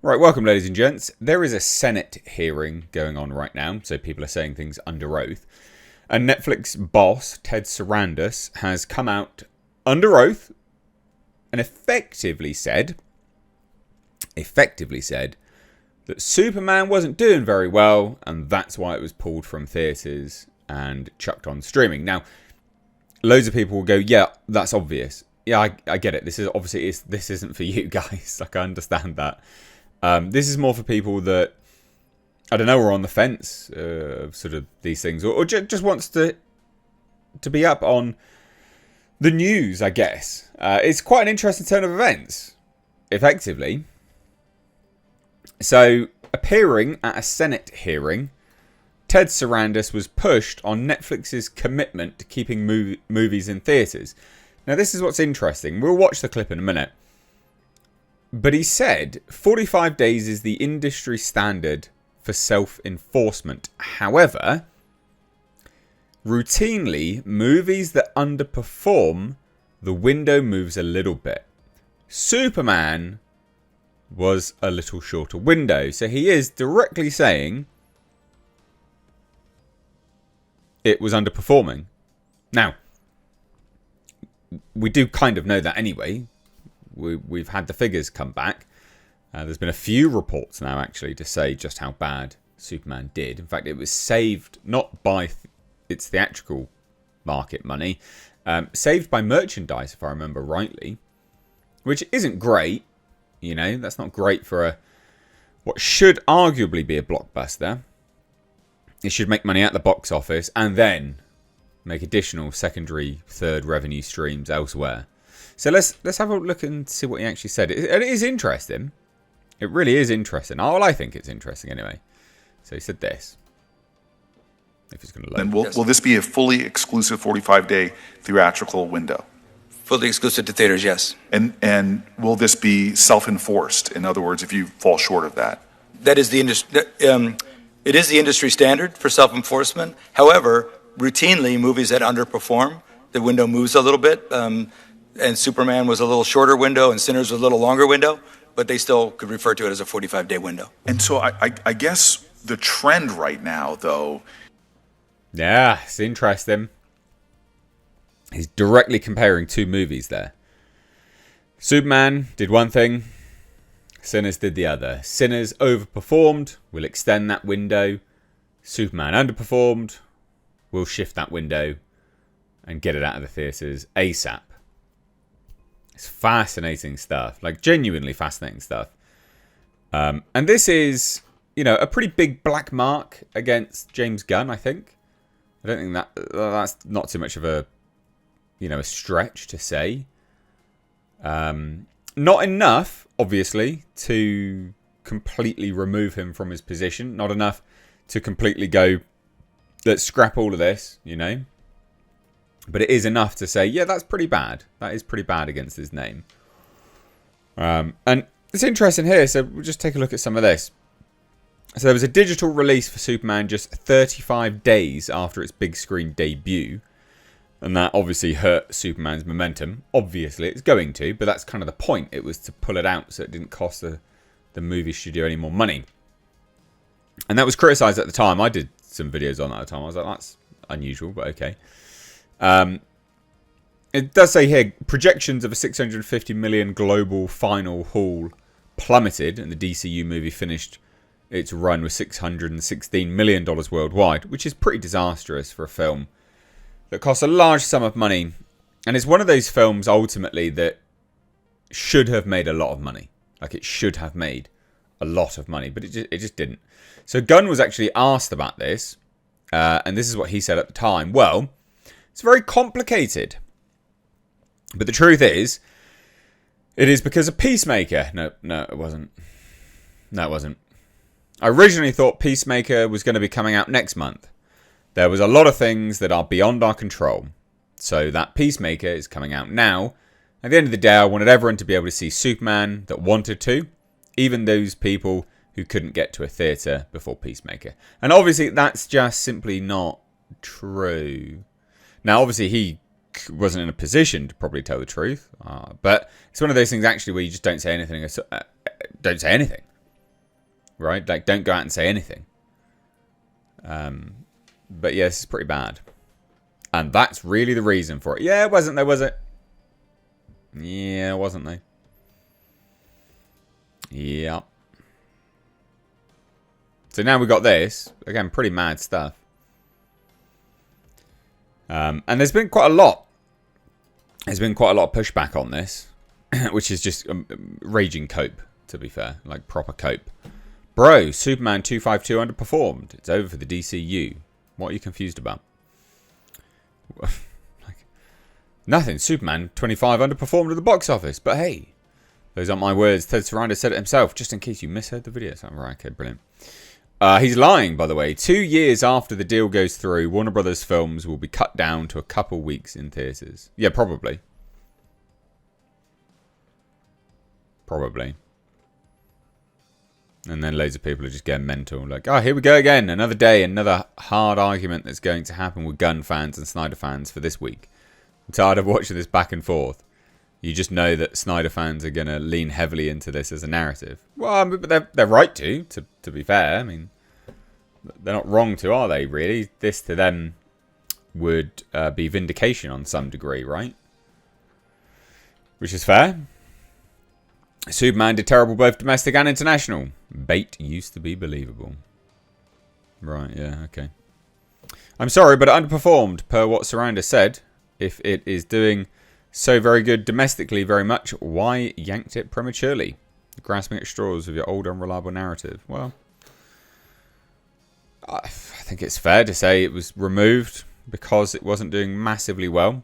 Right, welcome ladies and gents. There is a Senate hearing going on right now, so people are saying things under oath. And Netflix boss, Ted Sarandos, has come out under oath and effectively said that Superman wasn't doing very well, and that's why it was pulled from theatres and chucked on streaming. Now, loads of people will go, yeah, that's obvious. Yeah, I get it. This isn't for you guys. Like, I understand that. This is more for people that, I don't know, are on the fence of sort of these things, or just wants to be up on the news, I guess. It's quite an interesting turn of events, effectively. So, appearing at a Senate hearing, Ted Sarandos was pushed on Netflix's commitment to keeping movies in theatres. Now, this is what's interesting. We'll watch the clip in a minute. But he said 45 days is the industry standard for self-enforcement. However, routinely, movies that underperform, the window moves a little bit. Superman was a little shorter window. So he is directly saying it was underperforming. Now, we do kind of know that anyway. We've had the figures come back. There's been a few reports now, actually, to say just how bad Superman did. In fact, it was saved not by its theatrical market money, saved by merchandise, if I remember rightly, which isn't great. You know, that's not great for what should arguably be a blockbuster. It should make money at the box office and then make additional secondary, third revenue streams elsewhere. So let's have a look and see what he actually said. It is interesting. It really is interesting. Well, I think it's interesting anyway. So he said this. If it's going to load. And will this be a fully exclusive 45-day theatrical window? Fully exclusive to theaters, yes. And will this be self-enforced? In other words, if you fall short of that? That is the industry. It is the industry standard for self-enforcement. However, routinely, movies that underperform, the window moves a little bit. And Superman was a little shorter window and Sinners was a little longer window, but they still could refer to it as a 45-day window. And so I guess the trend right now, though... Yeah, it's interesting. He's directly comparing two movies there. Superman did one thing, Sinners did the other. Sinners overperformed, we'll extend that window. Superman underperformed, we'll shift that window and get it out of the theatres ASAP. It's fascinating stuff, like genuinely fascinating stuff. And this is, you know, a pretty big black mark against James Gunn, I think. I don't think that's not too much of a, you know, a stretch to say. Not enough, obviously, to completely remove him from his position. Not enough to completely go, let's scrap all of this, you know. But it is enough to say, yeah, that's pretty bad. That is pretty bad against his name. And it's interesting here, so we'll just take a look at some of this. So there was a digital release for Superman just 35 days after its big screen debut. And that obviously hurt Superman's momentum. Obviously, it's going to, but that's kind of the point. It was to pull it out so it didn't cost the movie studio any more money. And that was criticised at the time. I did some videos on that at the time. I was like, that's unusual, but okay. It does say here, projections of a 650 million global final haul plummeted, and the DCU movie finished its run with $616 million worldwide, which is pretty disastrous for a film that costs a large sum of money. And it's one of those films, ultimately, that should have made a lot of money. Like, it should have made a lot of money, but it just didn't. So Gunn was actually asked about this, and this is what he said at the time. Well, it's very complicated. But the truth is, it is because of Peacemaker. No, it wasn't. No, it wasn't. I originally thought Peacemaker was going to be coming out next month. There was a lot of things that are beyond our control. So that Peacemaker is coming out now. At the end of the day, I wanted everyone to be able to see Superman that wanted to. Even those people who couldn't get to a theatre before Peacemaker. And obviously, that's just simply not true. Now, obviously, he wasn't in a position to probably tell the truth. But it's one of those things, actually, where you just don't say anything. Don't say anything. right? Like, don't go out and say anything. But yeah, this is pretty bad. And that's really the reason for it. Yeah, wasn't there, was it? Yeah, wasn't there? Yeah. So now we got this. Again, pretty mad stuff. And there's been quite a lot. There's been quite a lot of pushback on this, which is just raging cope, to be fair. Like, proper cope. Bro, Superman 252 underperformed. It's over for the DCU. What are you confused about? Like, nothing. Superman 25 underperformed at the box office. But hey, those aren't my words. Ted Sarandos said it himself, just in case you misheard the video. So, right, okay, brilliant. He's lying, by the way. 2 years after the deal goes through, Warner Brothers films will be cut down to a couple weeks in theatres. Yeah, probably. Probably. And then loads of people are just getting mental. Like, oh, here we go again. Another day, another hard argument that's going to happen with Gunn fans and Snyder fans for this week. I'm tired of watching this back and forth. You just know that Snyder fans are going to lean heavily into this as a narrative. Well, but they're right to be fair. I mean, they're not wrong to, are they, really? This to them would be vindication on some degree, right? Which is fair. Superman did terrible both domestic and international. Bait used to be believable. Right, yeah, okay. I'm sorry, but it underperformed, per what Sarandos said. If it is doing so very good domestically very much, why yanked it prematurely? Grasping at straws with your old unreliable narrative. Well, I think it's fair to say it was removed because it wasn't doing massively well.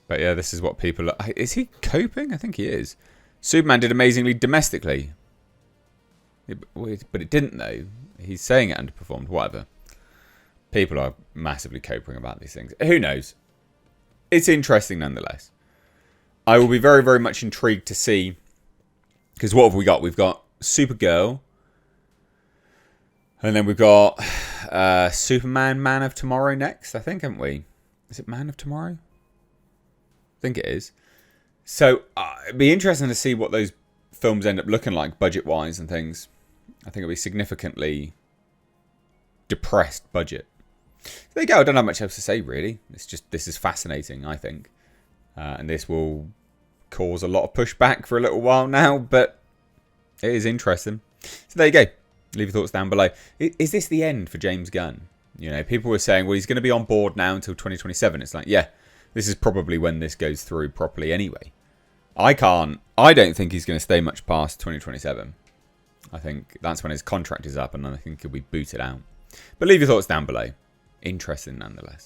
But yeah, this is what people are... Is he coping? I think he is. Superman did amazingly domestically. But it didn't, though. He's saying it underperformed. Whatever. People are massively coping about these things. Who knows? It's interesting nonetheless. I will be very, very much intrigued to see... Because what have we got? We've got Supergirl. And then we've got Superman Man of Tomorrow next, I think, haven't we? Is it Man of Tomorrow? I think it is. So it'd be interesting to see what those films end up looking like budget-wise and things. I think it'll be significantly depressed budget. There you go. I don't have much else to say, really. It's just, this is fascinating, I think. And this will cause a lot of pushback for a little while now, but it is interesting. So there you go. Leave your thoughts down below. Is this the end for James Gunn? You know, people were saying, well, he's going to be on board now until 2027. It's like, yeah, this is probably when this goes through properly anyway. I don't think he's going to stay much past 2027. I think that's when his contract is up and I think he'll be booted out. But leave your thoughts down below. Interesting nonetheless.